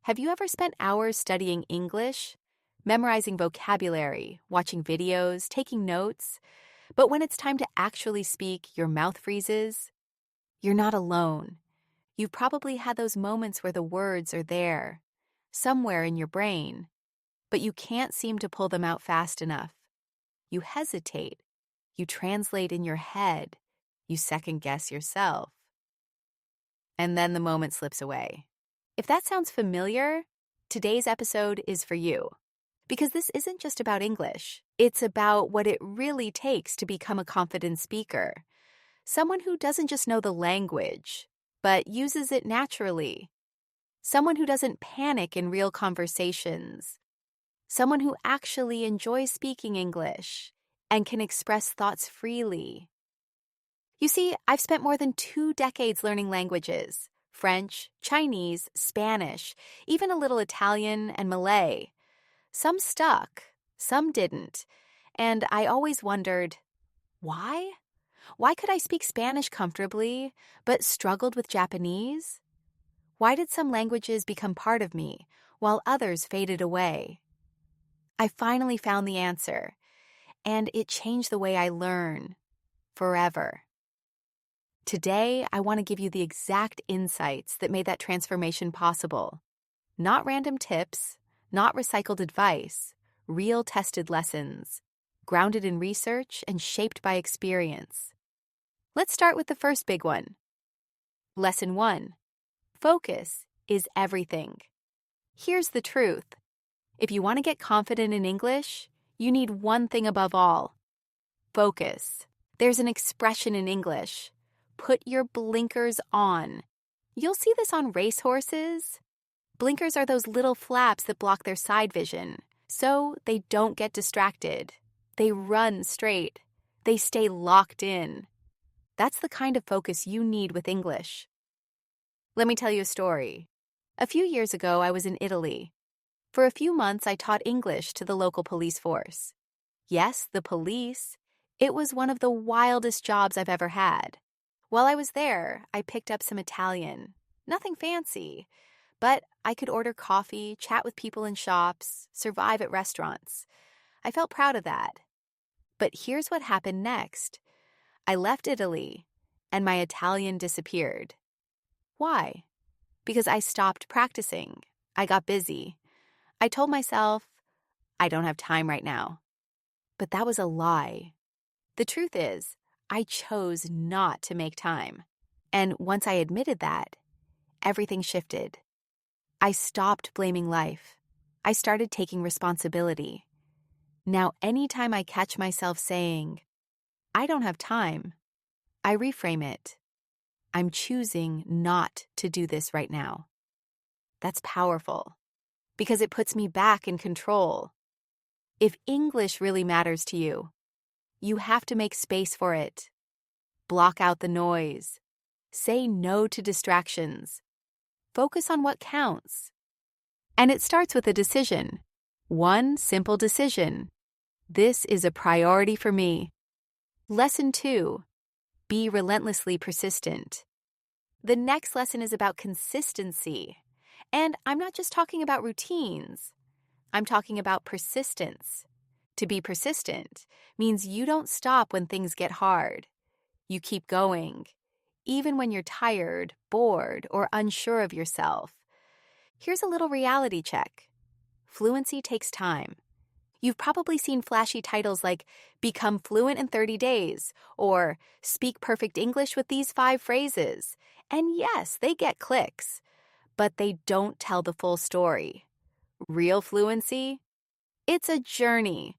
Have you ever spent hours studying English, memorizing vocabulary, watching videos, taking notes, but when it's time to actually speak, your mouth freezes? You're not alone. You've probably had those moments where the words are there, somewhere in your brain, but you can't seem to pull them out fast enough. You hesitate. You translate in your head. You second guess yourself. And then the moment slips away. If that sounds familiar, today's episode is for you. Because this isn't just about English. It's about what it really takes to become a confident speaker. Someone who doesn't just know the language, but uses it naturally. Someone who doesn't panic in real conversations. Someone who actually enjoys speaking English and can express thoughts freely. You see, I've spent more than 2 decades learning languages: French, Chinese, Spanish, even a little Italian and Malay. Some stuck, some didn't, and I always wondered, why? Why could I speak Spanish comfortably, but struggled with Japanese? Why did some languages become part of me, while others faded away? I finally found the answer, and it changed the way I learn, forever. Today, I want to give you the exact insights that made that transformation possible. Not random tips, not recycled advice, real tested lessons, grounded in research and shaped by experience. Let's start with the first big one. Lesson 1. Focus is everything. Here's the truth. If you want to get confident in English, you need one thing above all: focus. There's an expression in English: put your blinkers on. You'll see this on racehorses. Blinkers are those little flaps that block their side vision, so they don't get distracted. They run straight. They stay locked in. That's the kind of focus you need with English. Let me tell you a story. A few years ago, I was in Italy. For a few months, I taught English to the local police force. Yes, the police. It was one of the wildest jobs I've ever had. While I was there, I picked up some Italian. Nothing fancy, but I could order coffee, chat with people in shops, survive at restaurants. I felt proud of that. But here's what happened next. I left Italy, and my Italian disappeared. Why? Because I stopped practicing. I got busy. I told myself, I don't have time right now. But that was a lie. The truth is, I chose not to make time. And once I admitted that, everything shifted. I stopped blaming life. I started taking responsibility. Now, anytime I catch myself saying, I don't have time, I reframe it. I'm choosing not to do this right now. That's powerful, because it puts me back in control. If English really matters to you, you have to make space for it. Block out the noise. Say no to distractions. Focus on what counts. And it starts with a decision. One simple decision. This is a priority for me. Lesson 2. Be relentlessly persistent. The next lesson is about consistency. And I'm not just talking about routines. I'm talking about persistence. To be persistent means you don't stop when things get hard. You keep going, even when you're tired, bored, or unsure of yourself. Here's a little reality check. Fluency takes time. You've probably seen flashy titles like Become Fluent in 30 Days or Speak Perfect English with these 5 phrases. And yes, they get clicks, but they don't tell the full story. Real fluency? It's a journey.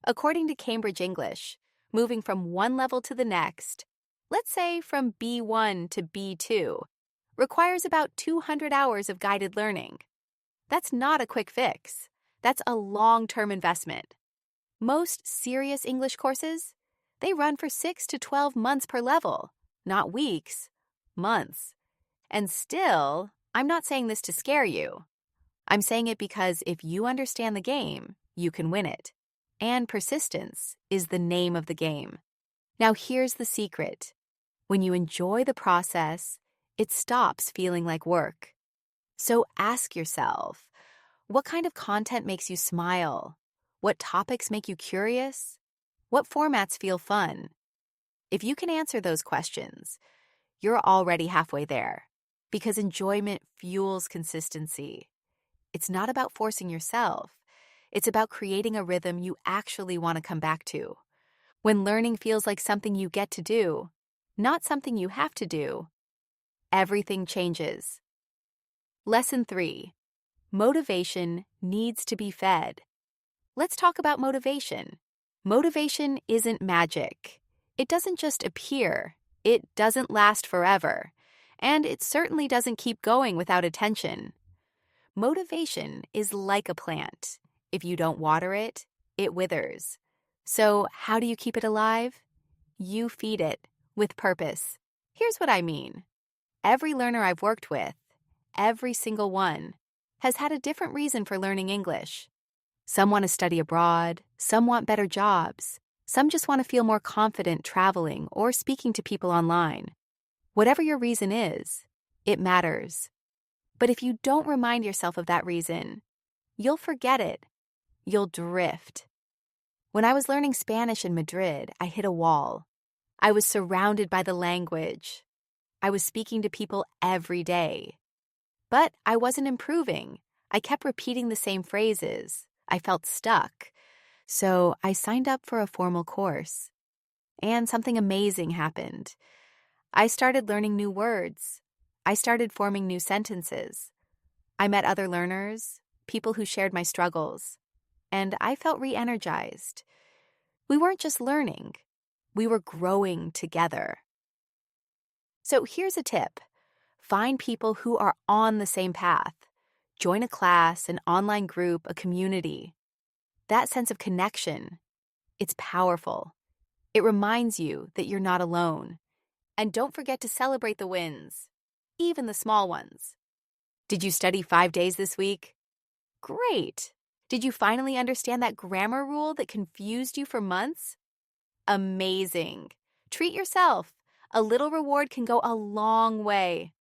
According to Cambridge English, moving from one level to the next, let's say from B1 to B2, requires about 200 hours of guided learning. That's not a quick fix. That's a long-term investment. Most serious English courses, they run for 6 to 12 months per level, not weeks, months. And still, I'm not saying this to scare you. I'm saying it because if you understand the game, you can win it. And persistence is the name of the game. Now here's the secret. When you enjoy the process, it stops feeling like work. So ask yourself, what kind of content makes you smile? What topics make you curious? What formats feel fun? If you can answer those questions, you're already halfway there, because enjoyment fuels consistency. It's not about forcing yourself. It's about creating a rhythm you actually want to come back to. When learning feels like something you get to do, not something you have to do, everything changes. Lesson 3. Motivation needs to be fed. Let's talk about motivation. Motivation isn't magic. It doesn't just appear. It doesn't last forever. And it certainly doesn't keep going without attention. Motivation is like a plant. If you don't water it, it withers. So how do you keep it alive? You feed it with purpose. Here's what I mean. Every learner I've worked with, every single one, has had a different reason for learning English. Some want to study abroad, some want better jobs, some just want to feel more confident traveling or speaking to people online. Whatever your reason is, it matters. But if you don't remind yourself of that reason, you'll forget it. You'll drift. When I was learning Spanish in Madrid, I hit a wall. I was surrounded by the language. I was speaking to people every day. But I wasn't improving. I kept repeating the same phrases. I felt stuck. So I signed up for a formal course. And something amazing happened. I started learning new words. I started forming new sentences. I met other learners, people who shared my struggles, and I felt re-energized. We weren't just learning. We were growing together. So here's a tip. Find people who are on the same path. Join a class, an online group, a community. That sense of connection, it's powerful. It reminds you that you're not alone. And don't forget to celebrate the wins, even the small ones. Did you study 5 days this week? Great! Did you finally understand that grammar rule that confused you for months? Amazing! Treat yourself. A little reward can go a long way.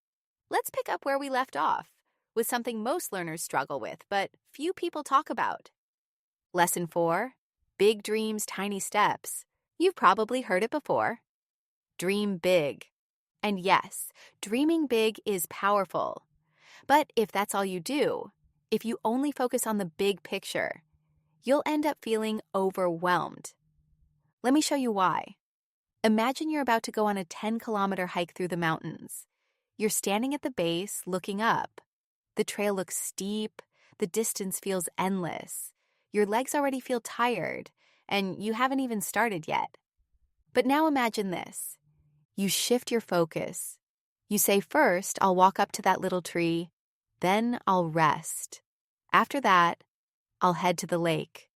Let's pick up where we left off, with something most learners struggle with, but few people talk about. Lesson 4, Big Dreams, Tiny Steps. You've probably heard it before. Dream big. And yes, dreaming big is powerful. But if that's all you do, if you only focus on the big picture, you'll end up feeling overwhelmed. Let me show you why. Imagine you're about to go on a 10-kilometer hike through the mountains. You're standing at the base, looking up. The trail looks steep, the distance feels endless. Your legs already feel tired, and you haven't even started yet. But now imagine this. You shift your focus. You say, first, I'll walk up to that little tree, then I'll rest. After that, I'll head to the lake.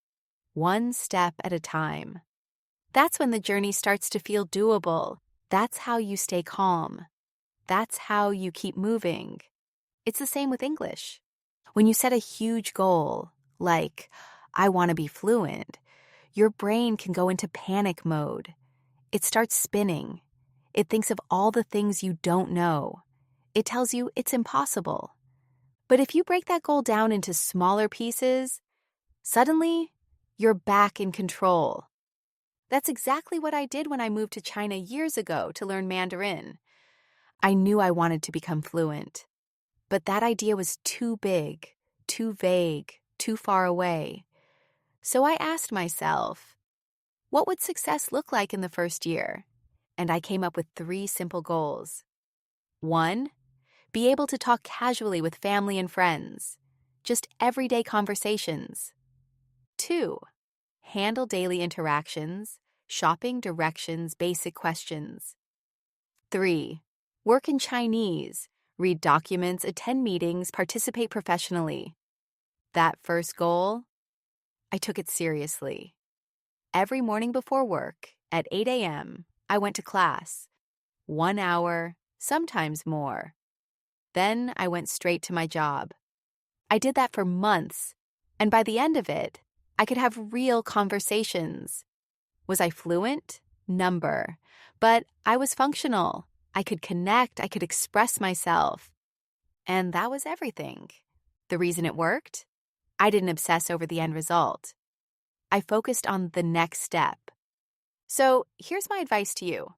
One step at a time. That's when the journey starts to feel doable. That's how you stay calm. That's how you keep moving. It's the same with English. When you set a huge goal, like, I want to be fluent, your brain can go into panic mode. It starts spinning. It thinks of all the things you don't know. It tells you it's impossible. But if you break that goal down into smaller pieces, suddenly you're back in control. That's exactly what I did when I moved to China years ago to learn Mandarin. I knew I wanted to become fluent, but that idea was too big, too vague, too far away. So I asked myself, what would success look like in the first year? And I came up with 3 simple goals. 1, be able to talk casually with family and friends, just everyday conversations. 2, handle daily interactions, shopping, directions, basic questions. 3, work in Chinese, read documents, attend meetings, participate professionally. That first goal, I took it seriously. Every morning before work, at 8 a.m., I went to class. 1 hour, sometimes more. Then I went straight to my job. I did that for months, and by the end of it, I could have real conversations. Was I fluent? Number. But I was functional. I could connect, I could express myself. And that was everything. The reason it worked? I didn't obsess over the end result. I focused on the next step. So here's my advice to you.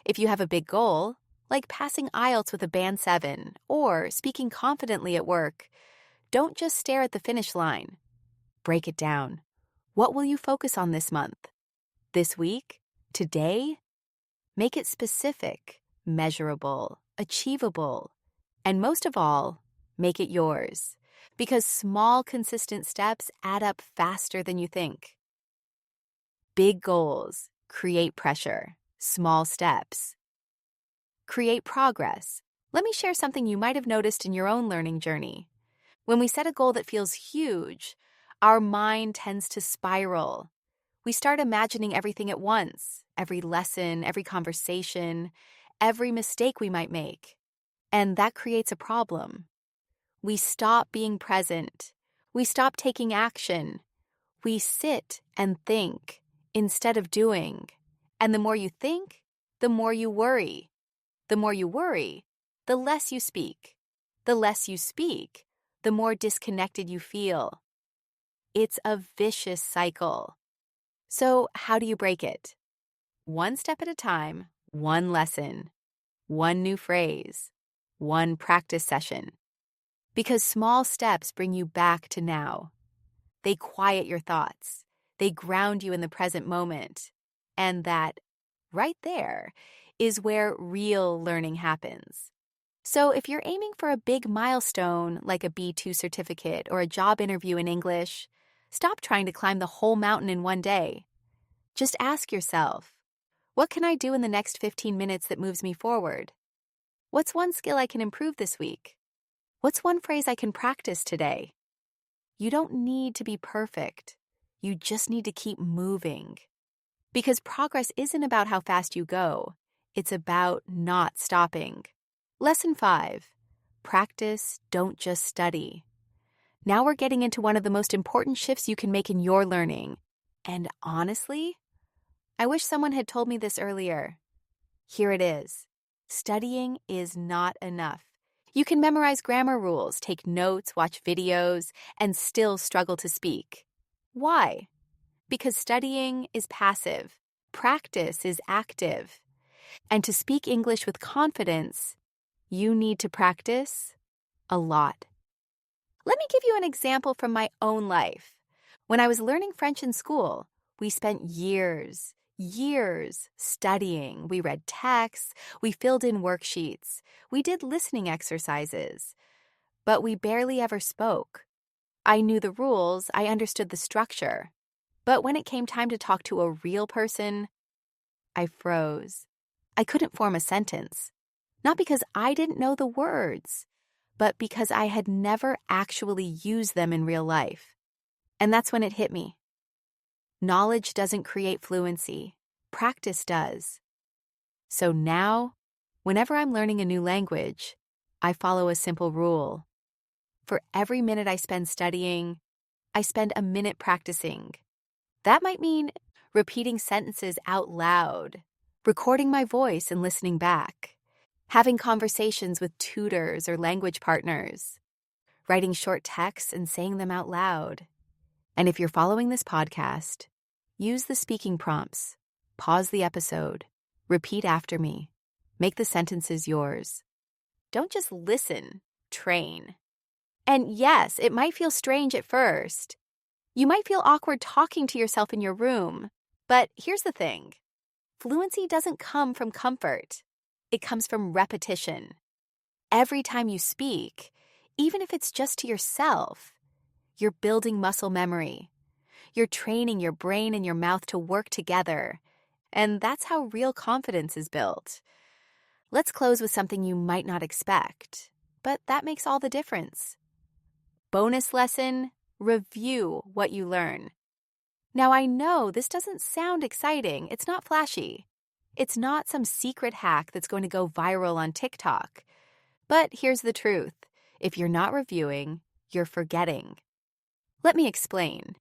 If you have a big goal, like passing IELTS with a Band 7 or speaking confidently at work, don't just stare at the finish line. Break it down. What will you focus on this month? This week? Today? Make it specific, measurable, achievable, and most of all, make it yours, because small, consistent steps add up faster than you think. Big goals create pressure. Small steps create progress. Let me share something you might have noticed in your own learning journey. When we set a goal that feels huge, our mind tends to spiral. We start imagining everything at once, every lesson, every conversation, every mistake we might make. And that creates a problem. We stop being present. We stop taking action. We sit and think instead of doing. And the more you think, the more you worry. The more you worry, the less you speak. The less you speak, the more disconnected you feel. It's a vicious cycle. So how do you break it? One step at a time, one lesson, one new phrase, one practice session. Because small steps bring you back to now. They quiet your thoughts. They ground you in the present moment. And that, right there, is where real learning happens. So if you're aiming for a big milestone like a B2 certificate or a job interview in English, stop trying to climb the whole mountain in one day. Just ask yourself, what can I do in the next 15 minutes that moves me forward? What's one skill I can improve this week? What's one phrase I can practice today? You don't need to be perfect. You just need to keep moving. Because progress isn't about how fast you go. It's about not stopping. Lesson 5. Practice, don't just study. Now we're getting into one of the most important shifts you can make in your learning. And honestly, I wish someone had told me this earlier. Here it is. Studying is not enough. You can memorize grammar rules, take notes, watch videos, and still struggle to speak. Why? Because studying is passive. Practice is active. And to speak English with confidence, you need to practice a lot. Let me give you an example from my own life. When I was learning French in school, we spent years studying. We read texts, we filled in worksheets, we did listening exercises, but we barely ever spoke. I knew the rules, I understood the structure, but when it came time to talk to a real person, I froze. I couldn't form a sentence, not because I didn't know the words, but because I had never actually used them in real life. And that's when it hit me. Knowledge doesn't create fluency. Practice does. So now, whenever I'm learning a new language, I follow a simple rule. For every minute I spend studying, I spend a minute practicing. That might mean repeating sentences out loud, recording my voice and listening back, having conversations with tutors or language partners, writing short texts and saying them out loud. And if you're following this podcast, use the speaking prompts. Pause the episode. Repeat after me. Make the sentences yours. Don't just listen, train. And yes, it might feel strange at first. You might feel awkward talking to yourself in your room. But here's the thing. Fluency doesn't come from comfort. It comes from repetition. Every time you speak, even if it's just to yourself, you're building muscle memory. You're training your brain and your mouth to work together. And that's how real confidence is built. Let's close with something you might not expect, but that makes all the difference. Bonus lesson, review what you learn. Now I know this doesn't sound exciting. It's not flashy. It's not some secret hack that's going to go viral on TikTok. But here's the truth. If you're not reviewing, you're forgetting. Let me explain.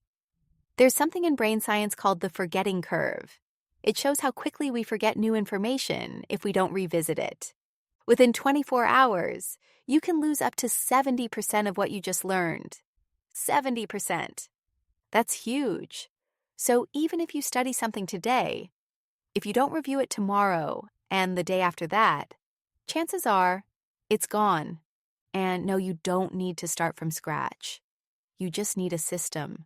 There's something in brain science called the forgetting curve. It shows how quickly we forget new information if we don't revisit it. Within 24 hours, you can lose up to 70% of what you just learned. 70%. That's huge. So even if you study something today, if you don't review it tomorrow and the day after that, chances are it's gone. And no, you don't need to start from scratch. You just need a system.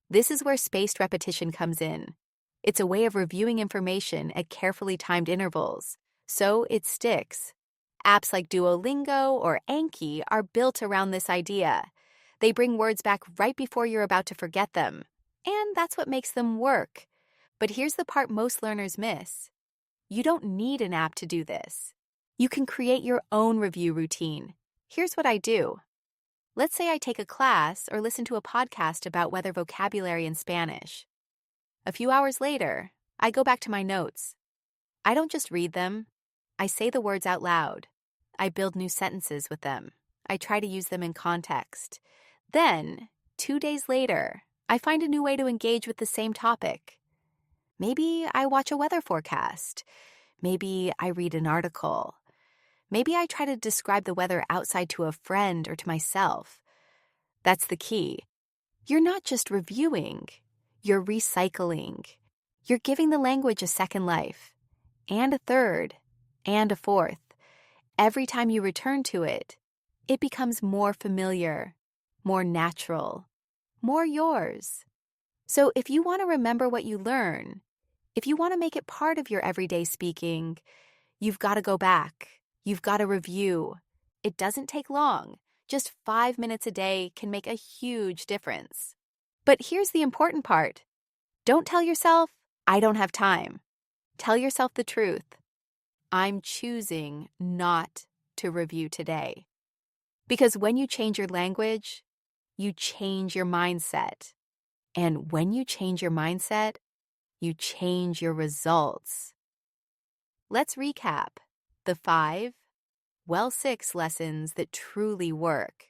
This is where spaced repetition comes in. It's a way of reviewing information at carefully timed intervals, so it sticks. Apps like Duolingo or Anki are built around this idea. They bring words back right before you're about to forget them, and that's what makes them work. But here's the part most learners miss. You don't need an app to do this. You can create your own review routine. Here's what I do. Let's say I take a class or listen to a podcast about weather vocabulary in Spanish. A few hours later, I go back to my notes. I don't just read them. I say the words out loud. I build new sentences with them. I try to use them in context. Then, 2 days later, I find a new way to engage with the same topic. Maybe I watch a weather forecast. Maybe I read an article. Maybe I try to describe the weather outside to a friend or to myself. That's the key. You're not just reviewing. You're recycling. You're giving the language a second life, and a third, and a fourth. Every time you return to it, it becomes more familiar, more natural, more yours. So if you want to remember what you learn, if you want to make it part of your everyday speaking, you've got to go back. You've got to review. It doesn't take long. Just 5 minutes a day can make a huge difference. But here's the important part. Don't tell yourself, I don't have time. Tell yourself the truth. I'm choosing not to review today. Because when you change your language, you change your mindset. And when you change your mindset, you change your results. Let's recap the 5, 6 lessons that truly work.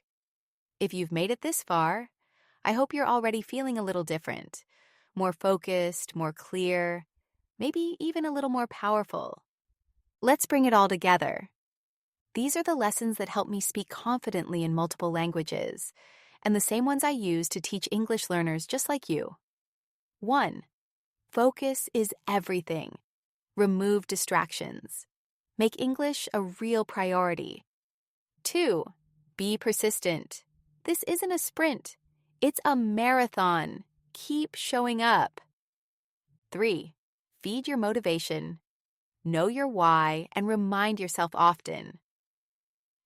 If you've made it this far, I hope you're already feeling a little different, more focused, more clear, maybe even a little more powerful. Let's bring it all together. These are the lessons that help me speak confidently in multiple languages, and the same ones I use to teach English learners just like you. 1. Focus is everything. Remove distractions. Make English a real priority. 2. Be persistent. This isn't a sprint. It's a marathon. Keep showing up. 3. Feed your motivation. Know your why and remind yourself often.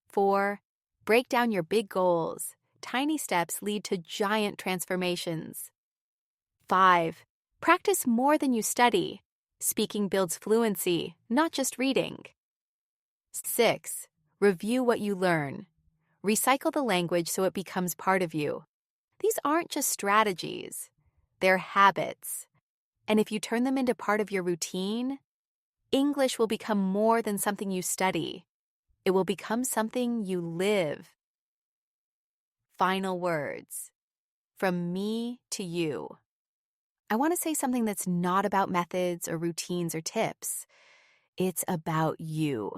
4. Break down your big goals. Tiny steps lead to giant transformations. 5. Practice more than you study. Speaking builds fluency, not just reading. 6. Review what you learn. Recycle the language so it becomes part of you. These aren't just strategies. They're habits. And if you turn them into part of your routine, English will become more than something you study. It will become something you live. Final words. From me to you. I want to say something that's not about methods or routines or tips. It's about you.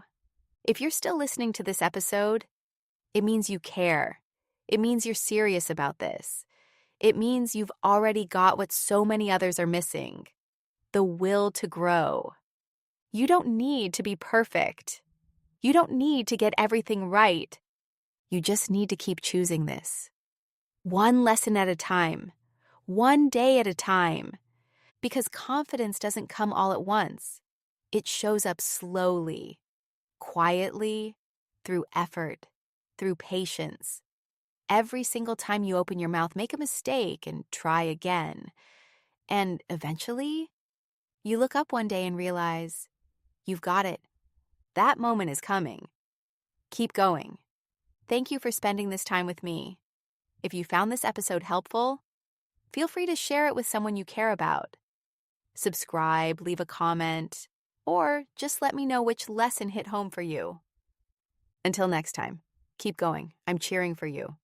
If you're still listening to this episode, it means you care. It means you're serious about this. It means you've already got what so many others are missing: the will to grow. You don't need to be perfect. You don't need to get everything right. You just need to keep choosing this. One lesson at a time. One day at a time. Because confidence doesn't come all at once. It shows up slowly, quietly, through effort, through patience. Every single time you open your mouth, make a mistake and try again. And eventually, you look up one day and realize, you've got it. That moment is coming. Keep going. Thank you for spending this time with me. If you found this episode helpful, feel free to share it with someone you care about. Subscribe, leave a comment, or just let me know which lesson hit home for you. Until next time, keep going. I'm cheering for you.